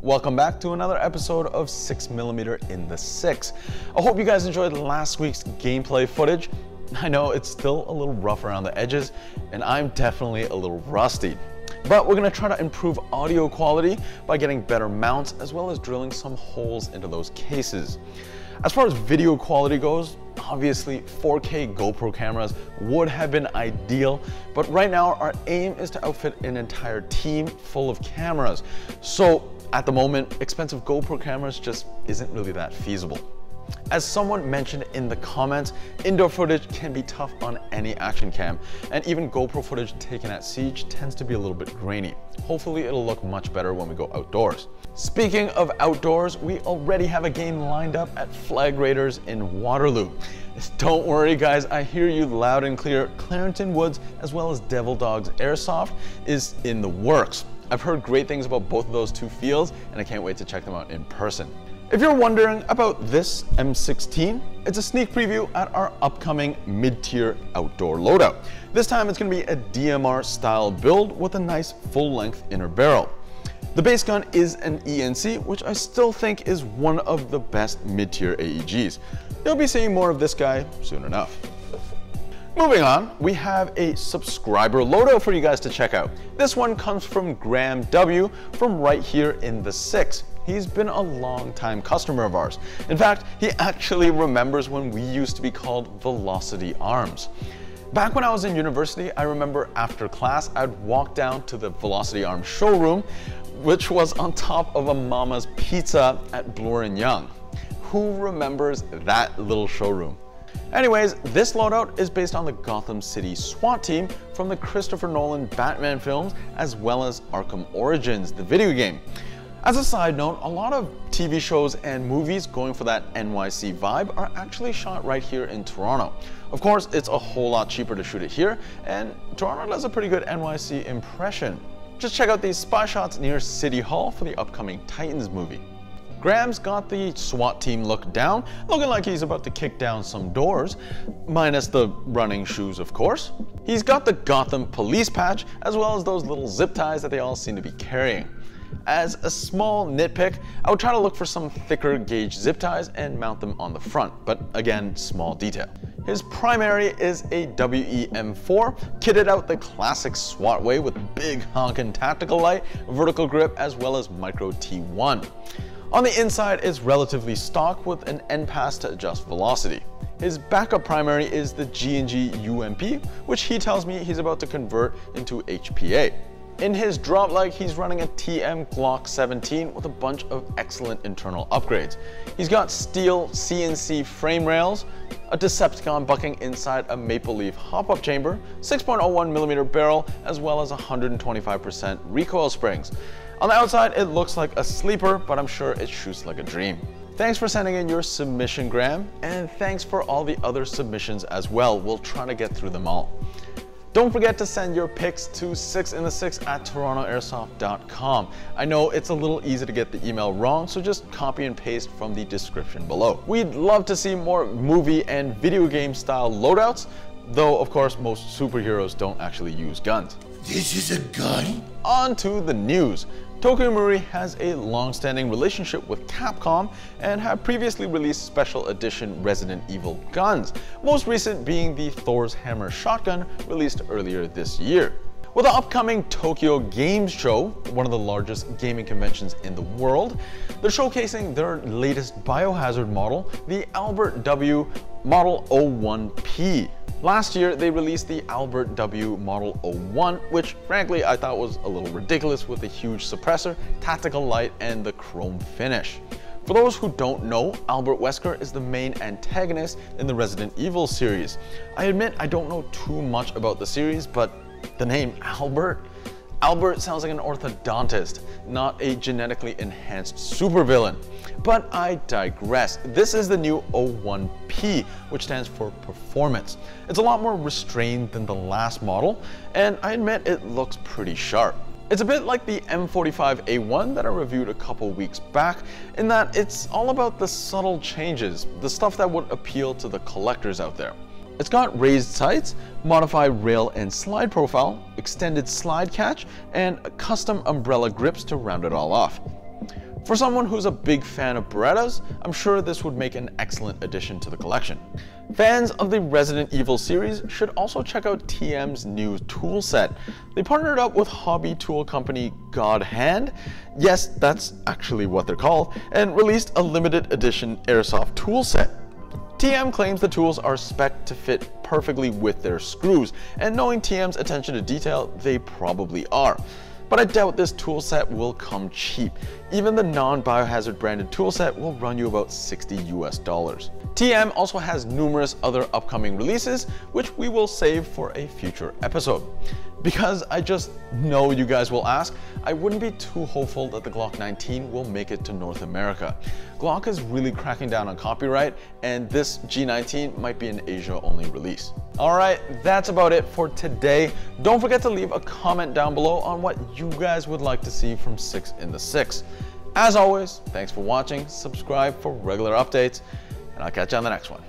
Welcome back to another episode of 6mm in the 6. I hope you guys enjoyed last week's gameplay footage. I know it's still a little rough around the edges, and I'm definitely a little rusty. But we're going to try to improve audio quality by getting better mounts, as well as drilling some holes into those cases. As far as video quality goes, obviously 4K GoPro cameras would have been ideal, but right now our aim is to outfit an entire team full of cameras. So at the moment, expensive GoPro cameras just isn't really that feasible. As someone mentioned in the comments, indoor footage can be tough on any action cam, and even GoPro footage taken at siege tends to be a little bit grainy. Hopefully it'll look much better when we go outdoors. Speaking of outdoors, we already have a game lined up at Flag Raiders in Waterloo. Don't worry guys, I hear you loud and clear. Clarendon Woods as well as Devil Dog's Airsoft is in the works. I've heard great things about both of those two fields, and I can't wait to check them out in person. If you're wondering about this M16, it's a sneak preview at our upcoming mid-tier outdoor loadout. This time it's going to be a DMR style build with a nice full-length inner barrel. The base gun is an ENC, which I still think is one of the best mid-tier AEGs. You'll be seeing more of this guy soon enough. Moving on, we have a subscriber loadout for you guys to check out. This one comes from Graham W from right here in the 6. He's been a long-time customer of ours. In fact, he actually remembers when we used to be called Velocity Arms. Back when I was in university, I remember after class, I'd walk down to the Velocity Arms showroom, which was on top of a Mama's Pizza at Bloor & Young. Who remembers that little showroom? Anyways, this loadout is based on the Gotham City SWAT team from the Christopher Nolan Batman films, as well as Arkham Origins, the video game. As a side note, a lot of TV shows and movies going for that NYC vibe are actually shot right here in Toronto. Of course, it's a whole lot cheaper to shoot it here, and Toronto does a pretty good NYC impression. Just check out these spy shots near City Hall for the upcoming Titans movie. Graham's got the SWAT team look down, looking like he's about to kick down some doors, minus the running shoes, of course. He's got the Gotham police patch, as well as those little zip ties that they all seem to be carrying. As a small nitpick, I would try to look for some thicker gauge zip ties and mount them on the front, but again, small detail. His primary is a WE-M4, kitted out the classic SWAT way with big honkin' tactical light, vertical grip, as well as micro T1. On the inside, it's relatively stock with an end pass to adjust velocity. His backup primary is the G&G UMP, which he tells me he's about to convert into HPA. In his drop leg, he's running a TM Glock 17 with a bunch of excellent internal upgrades. He's got steel CNC frame rails, a Decepticon bucking inside a Maple Leaf hop-up chamber, 6.01mm barrel, as well as 125% recoil springs. On the outside, it looks like a sleeper, but I'm sure it shoots like a dream. Thanks for sending in your submission, Graham, and thanks for all the other submissions as well. We'll try to get through them all. Don't forget to send your pics to 6in6@torontoairsoft.com. I know it's a little easy to get the email wrong, so just copy and paste from the description below. We'd love to see more movie and video game style loadouts, though of course most superheroes don't actually use guns. This is a gun? On to the news. Tokyo Marui has a long-standing relationship with Capcom and have previously released special edition Resident Evil guns, most recent being the Thor's Hammer shotgun released earlier this year. With the upcoming Tokyo Games Show, one of the largest gaming conventions in the world, they're showcasing their latest Biohazard model, the Albert W Model 01P. Last year, they released the Albert W Model 01, which frankly I thought was a little ridiculous with the huge suppressor, tactical light, and the chrome finish. For those who don't know, Albert Wesker is the main antagonist in the Resident Evil series. I admit I don't know too much about the series, but the name Albert? Albert sounds like an orthodontist, not a genetically enhanced supervillain. But I digress. This is the new 01P, which stands for performance. It's a lot more restrained than the last model, and I admit it looks pretty sharp. It's a bit like the M45A1 that I reviewed a couple weeks back, in that it's all about the subtle changes, the stuff that would appeal to the collectors out there. It's got raised sights, modified rail and slide profile, extended slide catch, and custom umbrella grips to round it all off. For someone who's a big fan of Berettas, I'm sure this would make an excellent addition to the collection. Fans of the Resident Evil series should also check out TM's new tool set. They partnered up with hobby tool company God Hand, yes, that's actually what they're called, and released a limited edition airsoft tool set. TM claims the tools are spec'd to fit perfectly with their screws, and knowing TM's attention to detail, they probably are. But I doubt this tool set will come cheap. Even the non-Biohazard branded tool set will run you about $60 US. TM also has numerous other upcoming releases, which we will save for a future episode. Because I just know you guys will ask, I wouldn't be too hopeful that the Glock 19 will make it to North America. Glock is really cracking down on copyright, and this G19 might be an Asia-only release. Alright, that's about it for today. Don't forget to leave a comment down below on what you guys would like to see from 6 in the 6. As always, thanks for watching, subscribe for regular updates, and I'll catch you on the next one.